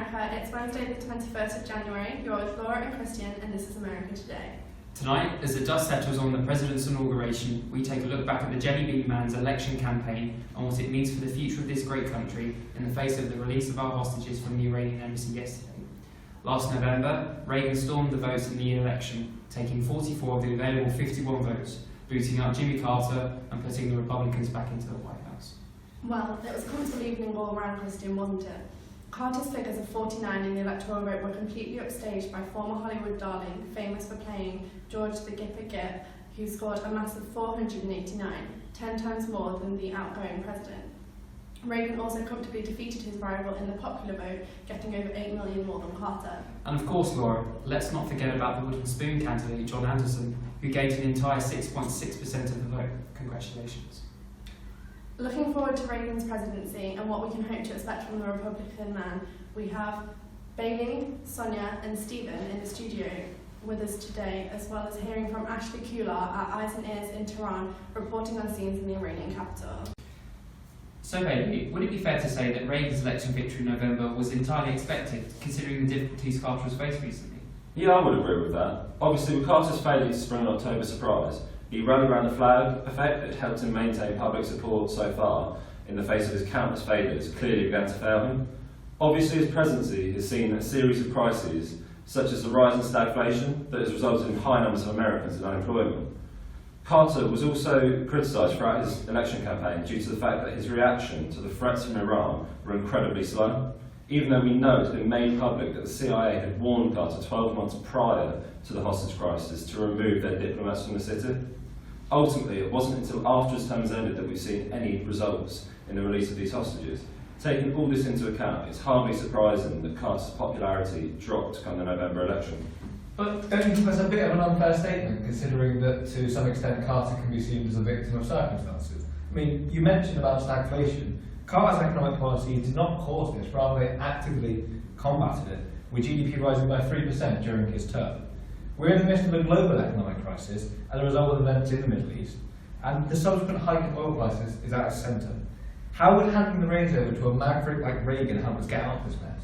America. It's Wednesday the 21st of January. You're with Laura and Christian, and this is America Today. Tonight, as the dust settles on the President's inauguration, we take a look back at the Jelly Bean Man's election campaign and what it means for the future of this great country in the face of the release of our hostages from the Iranian embassy yesterday. Last November, Reagan stormed the votes in the election, taking 44 of the available 51 votes, booting out Jimmy Carter and putting the Republicans back into the White House. Well, it was a comfortable evening all around, Christian, wasn't it? Carter's figures of 49 in the electoral vote were completely upstaged by former Hollywood darling, famous for playing George the Gipper Gip, who scored a massive 489, 10 times more than the outgoing president. Reagan also comfortably defeated his rival in the popular vote, getting over 8 million more than Carter. And of course, Laura, let's not forget about the wooden spoon candidate, John Anderson, who gained an entire 6.6% of the vote. Congratulations. Looking forward to Reagan's presidency and what we can hope to expect from the Republican man, we have Bailey, Sonia and Stephen in the studio with us today, as well as hearing from Ashley Kular, our eyes and ears in Tehran, reporting on scenes in the Iranian capital. So Bailey, would it be fair to say that Reagan's election victory in November was entirely expected, considering the difficulties Carter has faced recently? Yeah, I would agree with that. Obviously, with Carter's failure to spring an October surprise, he rallied around the flag effect that helped him maintain public support so far in the face of his countless failures clearly began to fail him. Obviously, his presidency has seen a series of crises, such as the rise in stagflation that has resulted in high numbers of Americans in unemployment. Carter was also criticised throughout his election campaign due to the fact that his reaction to the threats from Iran were incredibly slow, even though we know it's been made public that the CIA had warned Carter 12 months prior to the hostage crisis to remove their diplomats from the city. Ultimately, it wasn't until after his term has ended that we've seen any results in the release of these hostages. Taking all this into account, it's hardly surprising that Carter's popularity dropped come the November election. But don't you think that's a bit of an unfair statement, considering that to some extent Carter can be seen as a victim of circumstances? I mean, you mentioned about stagflation. Carter's economic policy did not cause this, rather they actively combated it, with GDP rising by 3% during his term. We're in the midst of a global economic crisis as a result of events in the Middle East, and the subsequent hike in oil prices is at its centre. How would handing the reins over to a maverick like Reagan help us get out of this mess?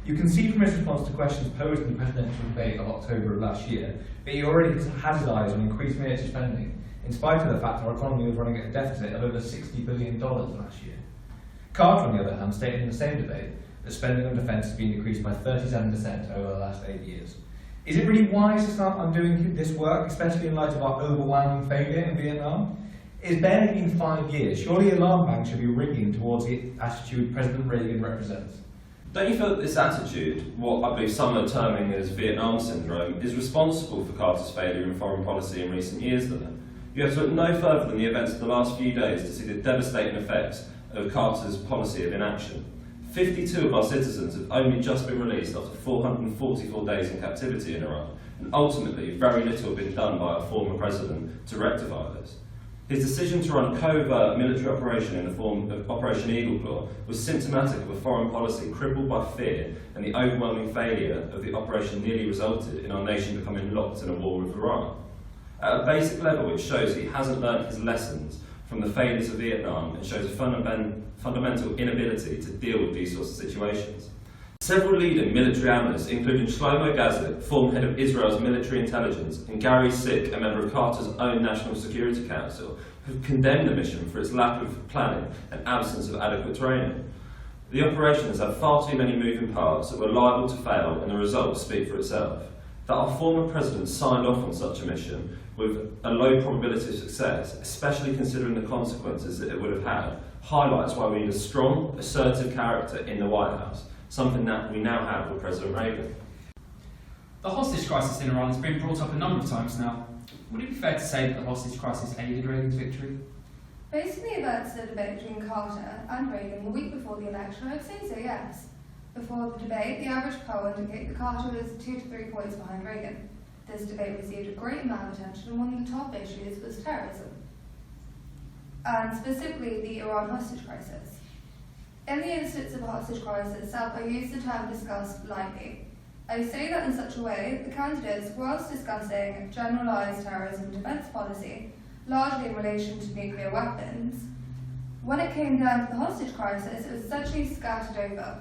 You can see from his response to questions posed in the presidential debate of October of last year that he already has his eyes on increased military spending, in spite of the fact our economy was running at a deficit of over $60 billion last year. Carter, on the other hand, stated in the same debate that spending on defence has been decreased by 37% over the last 8 years. Is it really wise to start undoing this work, especially in light of our overwhelming failure in Vietnam? It's barely been 5 years. Surely alarm bangs should be ringing towards the attitude President Reagan represents. Don't you feel that this attitude, what I believe some are terming as Vietnam syndrome, is responsible for Carter's failure in foreign policy in recent years though? You have to look no further than the events of the last few days to see the devastating effects of Carter's policy of inaction. 52 of our citizens have only just been released after 444 days in captivity in Iran, and ultimately very little has been done by our former president to rectify this. His decision to run a covert military operation in the form of Operation Eagle Claw was symptomatic of a foreign policy crippled by fear, and the overwhelming failure of the operation nearly resulted in our nation becoming locked in a war with Iran. At a basic level, it shows that he hasn't learnt his lessons from the failures of Vietnam and shows a fundamental inability to deal with these sorts of situations. Several leading military analysts, including Shlomo Gazit, former head of Israel's military intelligence, and Gary Sick, a member of Carter's own National Security Council, have condemned the mission for its lack of planning and absence of adequate training. The operation has had far too many moving parts that were liable to fail, and the results speak for itself. That our former president signed off on such a mission with a low probability of success, especially considering the consequences that it would have had, highlights why we need a strong, assertive character in the White House, something that we now have with President Reagan. The hostage crisis in Iran has been brought up a number of times now. Would it be fair to say that the hostage crisis aided Reagan's victory? Based on the events of the debate between Carter and Reagan the week before the election, I would say so, yes. Before the debate, the average poll indicated that Carter was 2 to 3 points behind Reagan. This debate received a great amount of attention, and one of the top issues was terrorism, and specifically the Iran hostage crisis. In the instance of a hostage crisis itself, I use the term discussed lightly. I say that in such a way that the candidates, whilst discussing generalised terrorism defence policy, largely in relation to nuclear weapons, when it came down to the hostage crisis, it was essentially scattered over.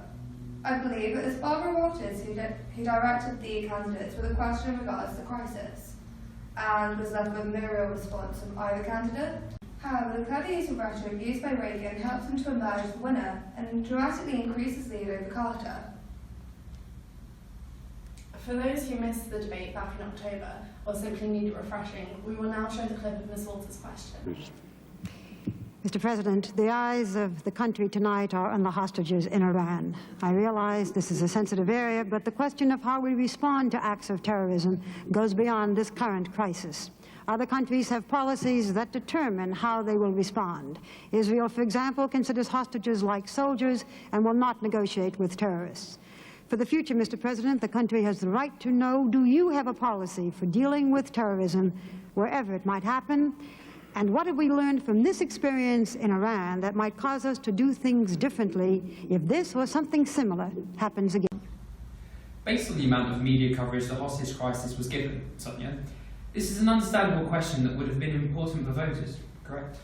I believe it was Barbara Waters who directed the candidates with a question in regards to the crisis, and was left with no real response from either candidate. However, the clever use of rhetoric used by Reagan helps him to emerge the winner and dramatically increase his lead over Carter. For those who missed the debate back in October, or simply need it refreshing, we will now show the clip of Ms. Walters' question. Mr. President, the eyes of the country tonight are on the hostages in Iran. I realize this is a sensitive area, but the question of how we respond to acts of terrorism goes beyond this current crisis. Other countries have policies that determine how they will respond. Israel, for example, considers hostages like soldiers and will not negotiate with terrorists. For the future, Mr. President, the country has the right to know, do you have a policy for dealing with terrorism wherever it might happen? And what have we learned from this experience in Iran that might cause us to do things differently if this or something similar happens again? Based on the amount of media coverage the hostage crisis was given, Sonia, this is an understandable question that would have been important for voters, correct?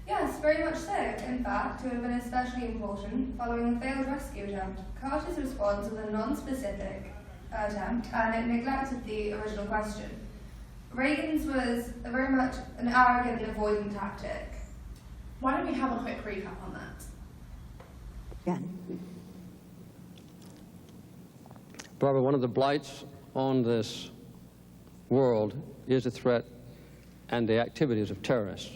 Yes, very much so. In fact, it would have been especially important following the failed rescue attempt. Carter's response was a non-specific attempt, and it neglected the original question. Reagan's was very much an arrogant and avoidant tactic. Why don't we have a quick recap on that? Again. Barbara, one of the blights on this world is the threat and the activities of terrorists.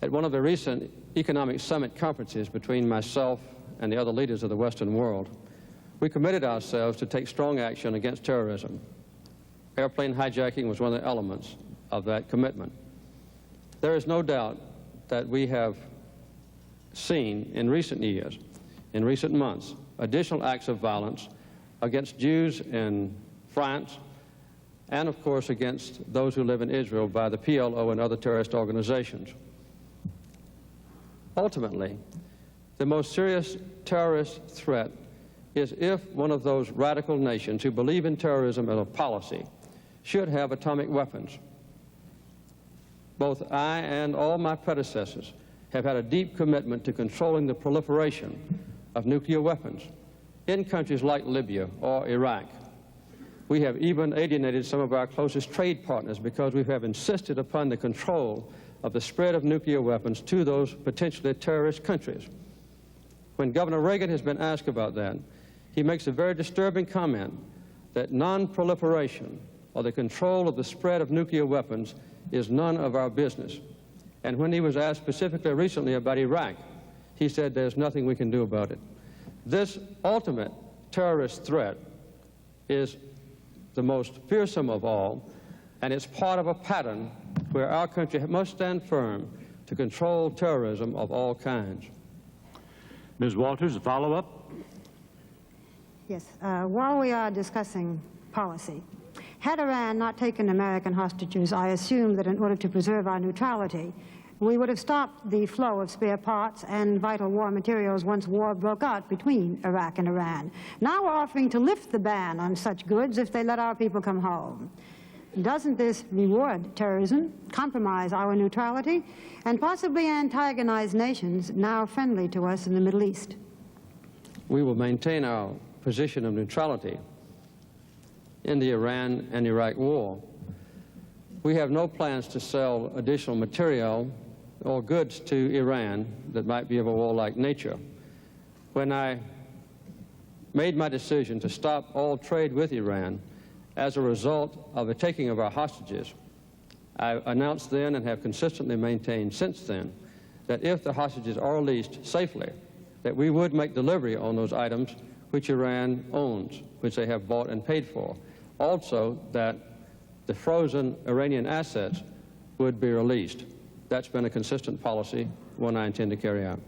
At one of the recent economic summit conferences between myself and the other leaders of the Western world, we committed ourselves to take strong action against terrorism. Airplane hijacking was one of the elements of that commitment. There is no doubt that we have seen in recent years, in recent months, additional acts of violence against Jews in France and, of course, against those who live in Israel by the PLO and other terrorist organizations. Ultimately, the most serious terrorist threat is if one of those radical nations who believe in terrorism as a policy should have atomic weapons. Both I and all my predecessors have had a deep commitment to controlling the proliferation of nuclear weapons in countries like Libya or Iraq. We have even alienated some of our closest trade partners because we have insisted upon the control of the spread of nuclear weapons to those potentially terrorist countries. When Governor Reagan has been asked about that, he makes a very disturbing comment that non-proliferation or the control of the spread of nuclear weapons is none of our business. And when he was asked specifically recently about Iraq, he said there's nothing we can do about it. This ultimate terrorist threat is the most fearsome of all, and it's part of a pattern where our country must stand firm to control terrorism of all kinds. Ms. Walters, a follow-up? Yes. While we are discussing policy, had Iran not taken American hostages, I assume that in order to preserve our neutrality, we would have stopped the flow of spare parts and vital war materials once war broke out between Iraq and Iran. Now we're offering to lift the ban on such goods if they let our people come home. Doesn't this reward terrorism, compromise our neutrality, and possibly antagonize nations now friendly to us in the Middle East? We will maintain our position of neutrality in the Iran and Iraq war. We have no plans to sell additional material or goods to Iran that might be of a warlike nature. When I made my decision to stop all trade with Iran as a result of the taking of our hostages, I announced then and have consistently maintained since then that if the hostages are released safely, that we would make delivery on those items which Iran owns, which they have bought and paid for. Also, that the frozen Iranian assets would be released. That's been a consistent policy, one I intend to carry out.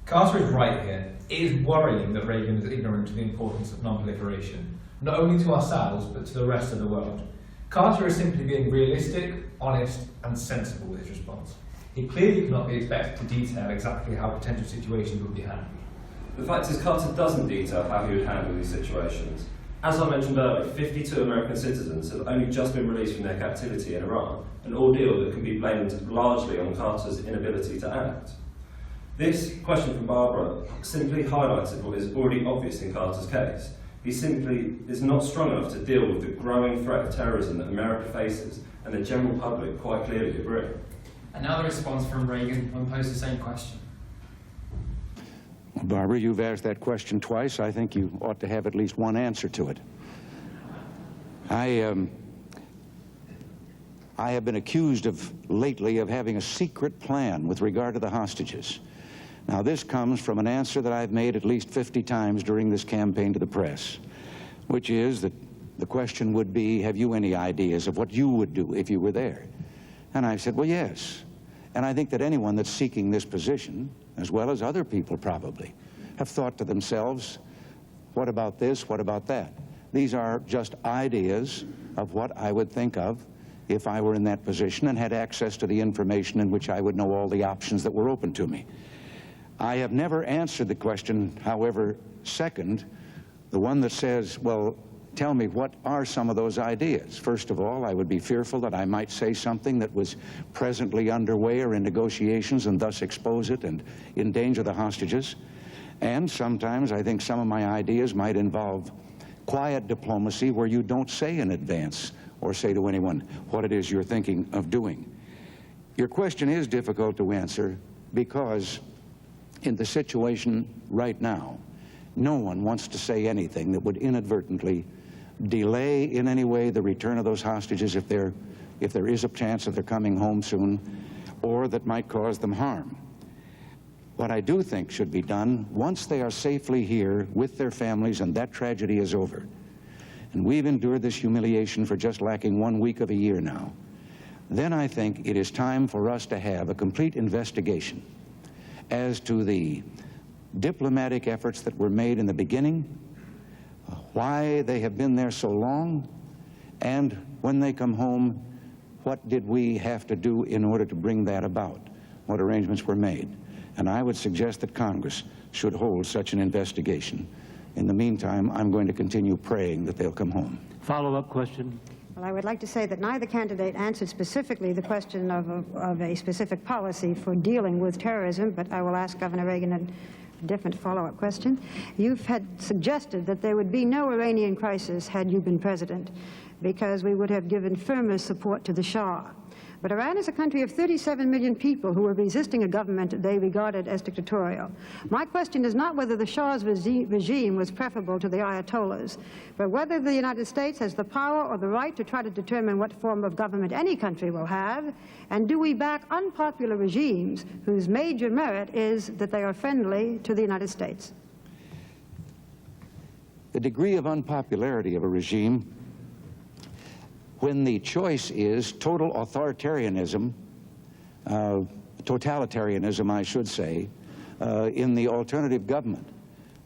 Carter is right here. It is worrying that Reagan is ignorant of the importance of non-proliferation, not only to ourselves, but to the rest of the world. Carter is simply being realistic, honest, and sensible with his response. He clearly cannot be expected to detail exactly how potential situations would be handled. The fact is, Carter doesn't detail how he would handle these situations. As I mentioned earlier, 52 American citizens have only just been released from their captivity in Iran, an ordeal that can be blamed largely on Carter's inability to act. This question from Barbara simply highlighted what is already obvious in Carter's case. He simply is not strong enough to deal with the growing threat of terrorism that America faces, and the general public quite clearly agree. And now the response from Reagan when posed the same question. Well, Barbara, you've asked that question twice. I think you ought to have at least one answer to it. I have been accused lately of having a secret plan with regard to the hostages. Now, this comes from an answer that I've made at least 50 times during this campaign to the press, which is that the question would be, have you any ideas of what you would do if you were there? And I've said, well, yes. And I think that anyone that's seeking this position, as well as other people probably, have thought to themselves, what about this, what about that? These are just ideas of what I would think of if I were in that position and had access to the information in which I would know all the options that were open to me. I have never answered the question, however, second, the one that says, well, tell me, what are some of those ideas? First of all, I would be fearful that I might say something that was presently underway or in negotiations and thus expose it and endanger the hostages. And sometimes I think some of my ideas might involve quiet diplomacy where you don't say in advance or say to anyone what it is you're thinking of doing. Your question is difficult to answer because in the situation right now, no one wants to say anything that would inadvertently delay in any way the return of those hostages if there is a chance that they're coming home soon, or that might cause them harm. What I do think should be done, once they are safely here with their families and that tragedy is over, and we've endured this humiliation for just lacking 1 week of a year now, then I think it is time for us to have a complete investigation as to the diplomatic efforts that were made in the beginning, why they have been there so long, and when they come home, what did we have to do in order to bring that about? What arrangements were made? And I would suggest that Congress should hold such an investigation. In the meantime, I'm going to continue praying that they'll come home. Follow-up question. Well, I would like to say that neither candidate answered specifically the question of a specific policy for dealing with terrorism, but I will ask Governor Reagan a different follow-up question. You've had suggested that there would be no Iranian crisis had you been president, because we would have given firmer support to the Shah. But Iran is a country of 37 million people who are resisting a government they regarded as dictatorial. My question is not whether the Shah's regime was preferable to the Ayatollahs, but whether the United States has the power or the right to try to determine what form of government any country will have, and do we back unpopular regimes whose major merit is that they are friendly to the United States? The degree of unpopularity of a regime, when the choice is total authoritarianism, totalitarianism, I should say, in the alternative government,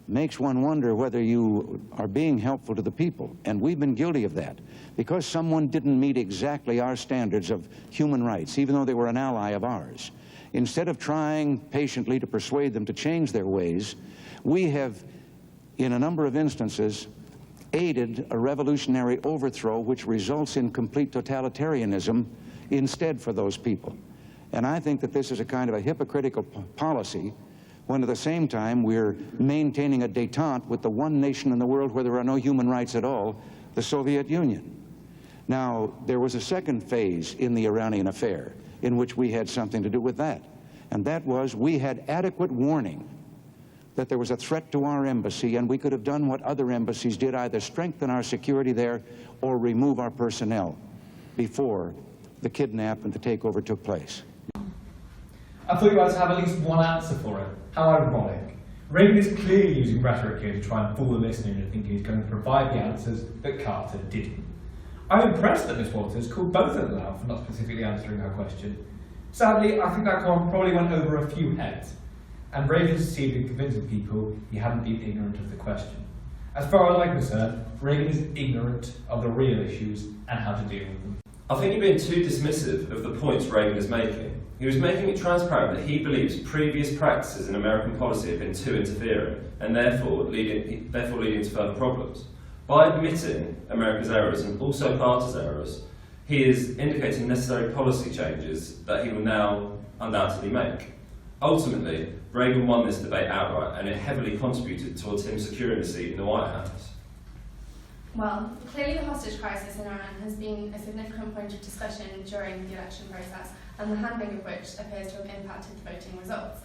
makes one wonder whether you are being helpful to the people. And we've been guilty of that. Because someone didn't meet exactly our standards of human rights, even though they were an ally of ours, instead of trying patiently to persuade them to change their ways, we have, in a number of instances, aided a revolutionary overthrow which results in complete totalitarianism instead for those people. And I think that this is a kind of a hypocritical policy when at the same time we're maintaining a détente with the one nation in the world where there are no human rights at all, the Soviet Union. Now, there was a second phase in the Iranian affair in which we had something to do with that. And that was we had adequate warning that there was a threat to our embassy, and we could have done what other embassies did, either strengthen our security there or remove our personnel before the kidnap and the takeover took place. I thought you guys have at least one answer for it. How ironic. Reagan is clearly using rhetoric here to try and fool the listener into thinking he's going to provide the answers that Carter didn't. I'm impressed that Ms. Walters called both of them out for not specifically answering her question. Sadly, I think that comment probably went over a few heads, and Reagan succeeded in convincing people he hadn't been ignorant of the question. As far as I'm concerned, Reagan is ignorant of the real issues and how to deal with them. I think you're being too dismissive of the points Reagan is making. He was making it transparent that he believes previous practices in American policy have been too interfering, and therefore leading to further problems. By admitting America's errors and also Carter's errors, he is indicating necessary policy changes that he will now undoubtedly make. Ultimately, Reagan won this debate outright, and it heavily contributed towards him securing a seat in the White House. Well, clearly the hostage crisis in Iran has been a significant point of discussion during the election process, and the handling of which appears to have impacted the voting results.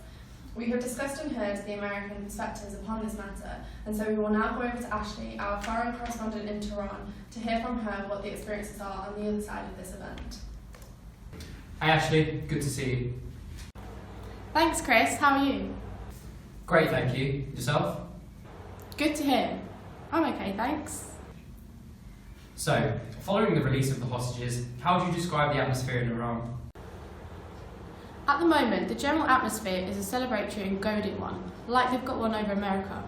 We have discussed and heard the American perspectives upon this matter, and so we will now go over to Ashley, our foreign correspondent in Tehran, to hear from her what the experiences are on the other side of this event. Hi Ashley, good to see you. Thanks, Chris. How are you? Great, thank you. Yourself? Good to hear. I'm okay, thanks. So, following the release of the hostages, how would you describe the atmosphere in Iran? At the moment, the general atmosphere is a celebratory and goading one, like they've got one over America.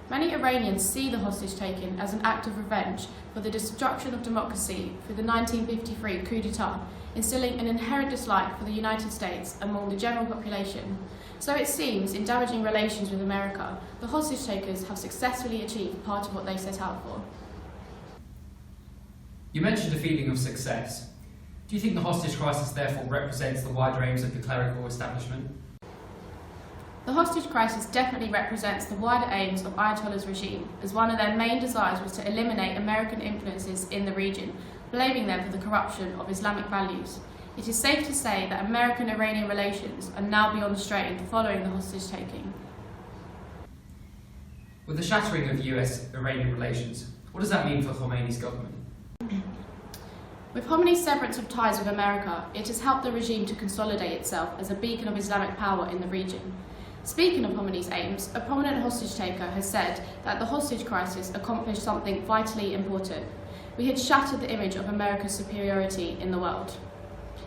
Many Iranians see the hostage taking as an act of revenge for the destruction of democracy through the 1953 coup d'etat, instilling an inherent dislike for the United States among the general population. So it seems, in damaging relations with America, the hostage takers have successfully achieved part of what they set out for. You mentioned a feeling of success. Do you think the hostage crisis therefore represents the wider aims of the clerical establishment? The hostage crisis definitely represents the wider aims of Ayatollah's regime, as one of their main desires was to eliminate American influences in the region, blaming them for the corruption of Islamic values. It is safe to say that American-Iranian relations are now beyond strain following the hostage-taking. With the shattering of US-Iranian relations, what does that mean for Khomeini's government? With Khomeini's severance of ties with America, it has helped the regime to consolidate itself as a beacon of Islamic power in the region. Speaking of Khomeini's aims, a prominent hostage taker has said that the hostage crisis accomplished something vitally important. We had shattered the image of America's superiority in the world.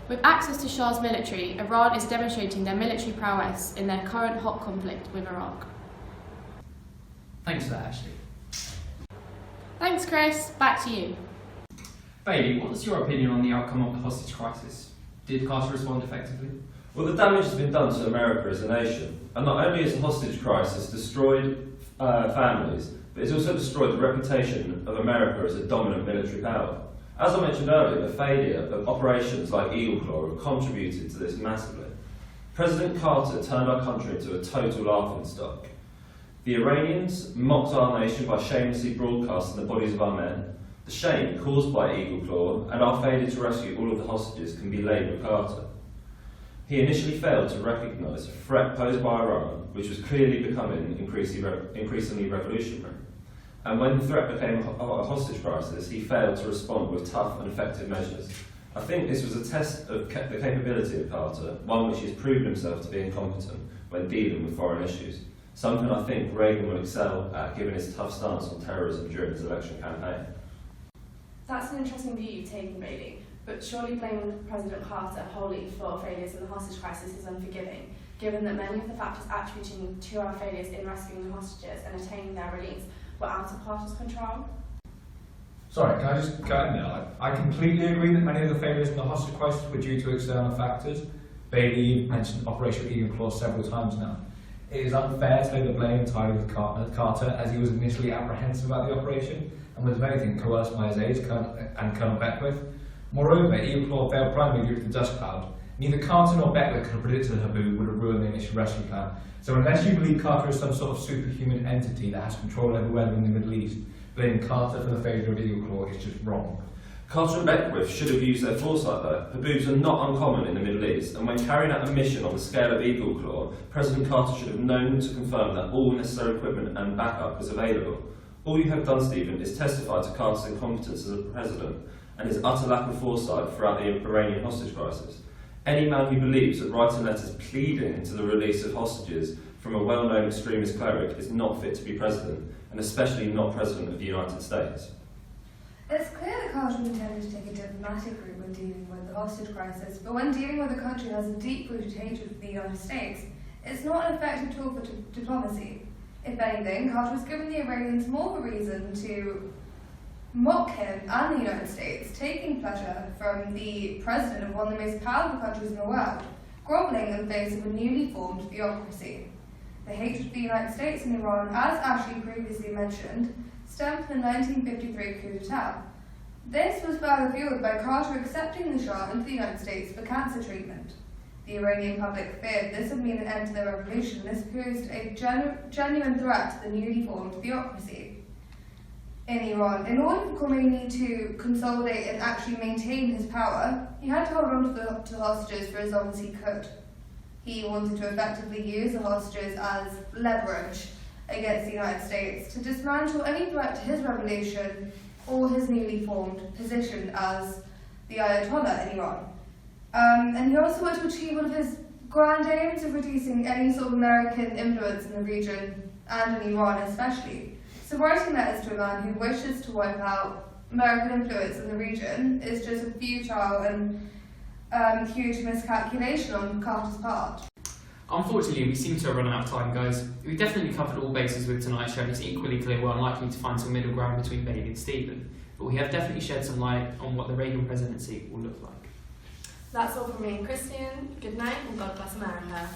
With access to Shah's military, Iran is demonstrating their military prowess in their current hot conflict with Iraq. Thanks for that, Ashley. Thanks, Chris. Back to you. Bailey, what is your opinion on the outcome of the hostage crisis? Did Carter respond effectively? Well, the damage has been done to America as a nation, and not only has the hostage crisis destroyed families, but it's also destroyed the reputation of America as a dominant military power. As I mentioned earlier, the failure of operations like Eagle Claw have contributed to this massively. President Carter turned our country into a total laughingstock. The Iranians mocked our nation by shamelessly broadcasting the bodies of our men. The shame caused by Eagle Claw and our failure to rescue all of the hostages can be laid with Carter. He initially failed to recognise the threat posed by Iran, which was clearly becoming increasingly revolutionary. And when the threat became a hostage crisis, he failed to respond with tough and effective measures. I think this was a test of the capability of Carter, one which he has proven himself to be incompetent when dealing with foreign issues. Something I think Reagan will excel at, given his tough stance on terrorism during his election campaign. That's an interesting view you've taken, Bailey, but surely blaming President Carter wholly for failures in the hostage crisis is unforgiving, given that many of the factors attributing to our failures in rescuing the hostages and attaining their release were out of Carter's control. Sorry, can I just go in there? I completely agree that many of the failures in the hostage crisis were due to external factors. Bailey mentioned Operation Eagle Claw several times now. It is unfair to lay the blame entirely with Carter, as he was initially apprehensive about the operation and was, if anything, coerced by his aides and Colonel Beckwith. Moreover, Eagle Claw failed primarily due to the dust cloud. Neither Carter nor Beckwith could have predicted her boom would have ruined the initial rescue plan. So unless you believe Carter is some sort of superhuman entity that has control over weather in the Middle East, blaming Carter for the failure of Eagle Claw is just wrong. Carter and Beckwith should have used their foresight though. Haboobs are not uncommon in the Middle East, and when carrying out a mission on the scale of Eagle Claw, President Carter should have known to confirm that all necessary equipment and backup was available. All you have done, Stephen, is testify to Carter's incompetence as a president and his utter lack of foresight throughout the Iranian hostage crisis. Any man who believes that writing letters pleading into the release of hostages from a well-known extremist cleric is not fit to be president, and especially not president of the United States. It's clear that Carter intended to take a diplomatic route when dealing with the hostage crisis, but when dealing with a country that has a deep-rooted hatred for the United States, it's not an effective tool for diplomacy. If anything, Carter was giving the Iranians more of a reason to mock him and the United States, taking pleasure from the president of one of the most powerful countries in the world, grovelling in the face of a newly formed theocracy. The hatred for the United States and Iran, as Ashley previously mentioned, stemmed from the 1953 coup d'etat. This was further fueled by Carter accepting the Shah into the United States for cancer treatment. the Iranian public feared this would mean an end to their revolution. This posed a genuine threat to the newly formed theocracy in Iran. In order for Khomeini to consolidate and actually maintain his power, he had to hold on to the hostages for as long as he could. He wanted to effectively use the hostages as leverage against the United States to dismantle any threat to his revolution or his newly formed position as the Ayatollah in Iran. And he also wanted to achieve one of his grand aims of reducing any sort of American influence in the region and in Iran especially. So writing letters to a man who wishes to wipe out American influence in the region is just a futile and huge miscalculation on Carter's part. Unfortunately, we seem to have run out of time, guys. We've definitely covered all bases with tonight's show, and it's equally clear we're unlikely to find some middle ground between Bailey and Stephen. But we have definitely shed some light on what the Reagan presidency will look like. That's all from me and Christian. Good night and God bless America.